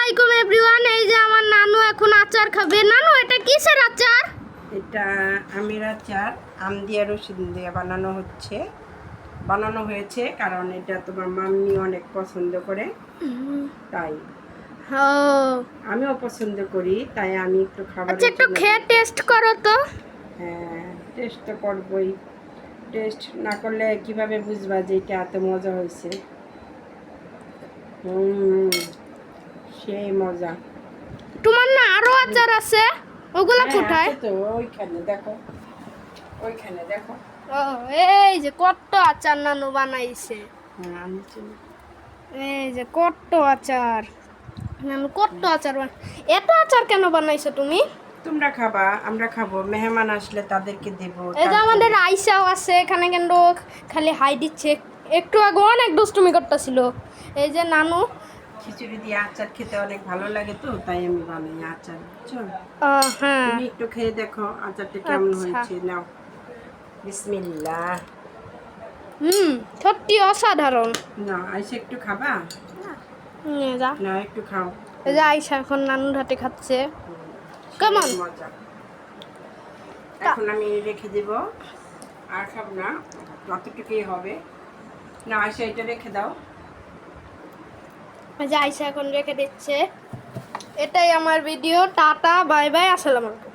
আলাইকুম এভরিওয়ান। এই যে আমার নানু এখন আচার খাবে। নানু এটা কিসের আচার? এটা আমের আচার, আম দিয়ে রসুন দিয়ে বানানো হয়েছে কারণ এটা তোমার মাম্মি অনেক পছন্দ করে, তাই ও আমিও পছন্দ করি, তাই আমি একটু খাবার। আচ্ছা একটু খেয়ে টেস্ট করো তো। হ্যাঁ, টেস্ট তো করবই। টেস্ট না করলে কিভাবে বুঝবা যে এটা এত মজা হয়েছে? সেই মজা। তোমার না আরো আচার আছে, ওগুলা হ্যাঁ, কোথায়? আছে তো, ওইখানে দেখো, ওইখানে দেখো। ও এই যে কত আচার নানু বানাইছে। হ্যাঁ, আনছি। এই যে কত আচার নানু, কত আচার এত আচার কেন বানাইছো তুমি? তোমরা খাবা, আমরা খাবো, মেহমান আসলে তাদেরকে দেবো। এই যে আমাদের আইসাও আছে এখানে, কিন্তু খালি হাই দিচ্ছে। একটু আগে অনেক দুষ্টুমি করতেছিল। এই যে নানু খিচুড়ি দিয়ে আচার খেতে অনেক ভালো লাগে, তো তাই আমি বানাই আচার, বুঝছো? হ্যাঁ তুমি একটু খেয়ে দেখো আচারটা কেমন আচ্ছা। হয়েছে। নাও, বিসমিল্লাহ। সত্যি অসাধারণ। না, আইসা একটু খাবা? নিয়ে যা। না, একটু খাও। এই যে আইসা এখন নানুর হাতে খাচ্ছে। সেই কেমন মজা। এখন আমি রেখে দেব, আর খাবো না, যতটুকুই হবে। না, আইসা এটা রেখে দাও। এই যে আইসা এখন রেখে দিচ্ছে। এটাই আমার ভিডিও। টাটা, বাই বাই, আসসালামু আলাইকুম।